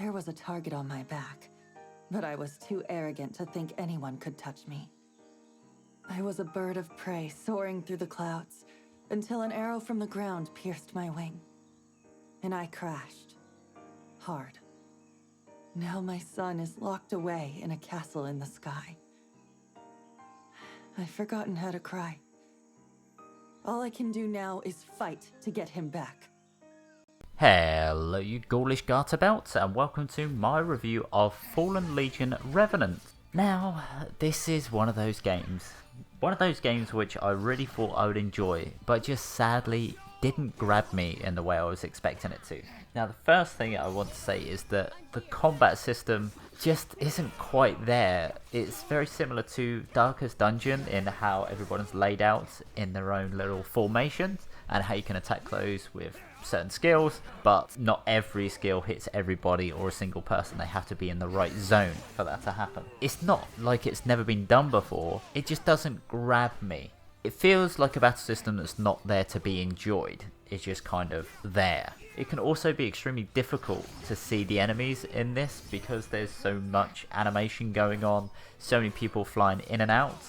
There was a target on my back, but I was too arrogant to think anyone could touch me. I was a bird of prey soaring through the clouds until an arrow from the ground pierced my wing, and I crashed. Hard. Now my son is locked away in a castle in the sky. I've forgotten how to cry. All I can do now is fight to get him back. Hello you ghoulish garterbelts, and welcome to my review of Fallen Legion Revenant. Now, this is one of those games which I really thought I would enjoy, but just sadly didn't grab me in the way I was expecting it to. Now, the first thing I want to say is that the combat system just isn't quite there. It's very similar to Darkest Dungeon in how everyone's laid out in their own little formations and how you can attack those with certain skills, but not every skill hits everybody or a single person. They have to be in the right zone for that to happen. It's not like it's never been done before, it just doesn't grab me. It feels like a battle system that's not there to be enjoyed, it's just kind of there. It can also be extremely difficult to see the enemies in this because there's so much animation going on, so many people flying in and out,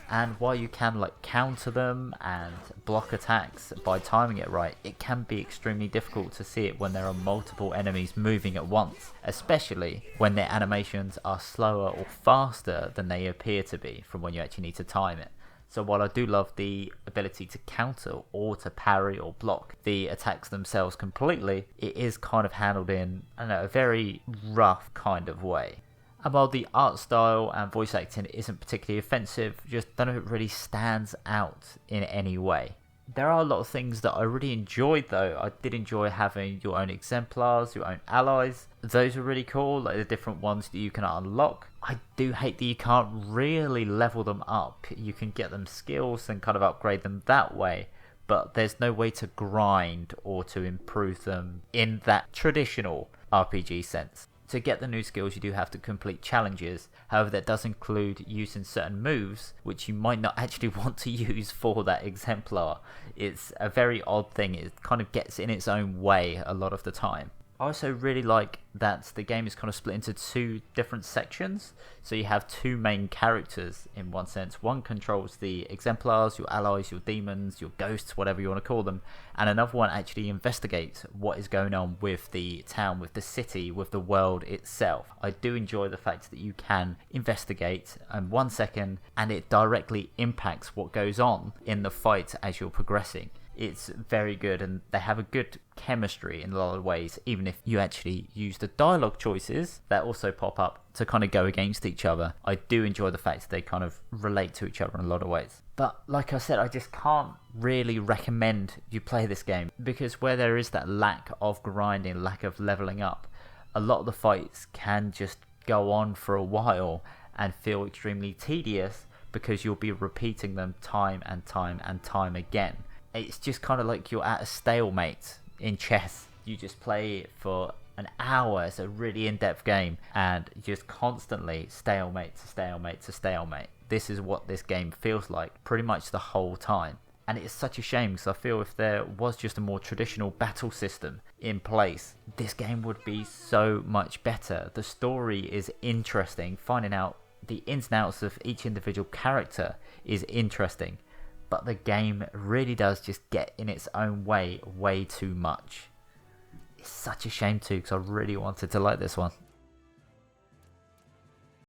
and while you can like counter them and block attacks by timing it right, it can be extremely difficult to see it when there are multiple enemies moving at once, especially when their animations are slower or faster than they appear to be from when you actually need to time it. So while I do love the ability to counter or to parry or block the attacks themselves completely, it is kind of handled in, I don't know, a very rough kind of way. And while the art style and voice acting isn't particularly offensive, just none of it really stands out in any way. There are a lot of things that I really enjoyed though. I did enjoy having your own exemplars, your own allies. Those are really cool, like the different ones that you can unlock. I do hate that you can't really level them up. You can get them skills and kind of upgrade them that way, but there's no way to grind or to improve them in that traditional RPG sense. To get the new skills, you do have to complete challenges. However, that does include using certain moves which you might not actually want to use for that exemplar. It's a very odd thing. It kind of gets in its own way a lot of the time. I also really like that the game is kind of split into two different sections. So you have two main characters in one sense. One controls the exemplars, your allies, your demons, your ghosts, whatever you want to call them. And another one actually investigates what is going on with the town, with the city, with the world itself. I do enjoy the fact that you can investigate in 1 second and it directly impacts what goes on in the fight as you're progressing. It's very good, and they have a good chemistry in a lot of ways, even if you actually use the dialogue choices that also pop up to kind of go against each other. I do enjoy the fact that they kind of relate to each other in a lot of ways. But like I said, I just can't really recommend you play this game, because where there is that lack of grinding, lack of leveling up, a lot of the fights can just go on for a while and feel extremely tedious because you'll be repeating them time and time and time again. It's just kind of like you're at a stalemate in chess. You just play it for an hour. It's a really in-depth game, and just constantly stalemate to stalemate to stalemate. This is what this game feels like pretty much the whole time. And it's such a shame, because I feel if there was just a more traditional battle system in place, this game would be so much better. The story is interesting. Finding out the ins and outs of each individual character is interesting. But the game really does just get in its own way too much. It's such a shame too, because I really wanted to like this one.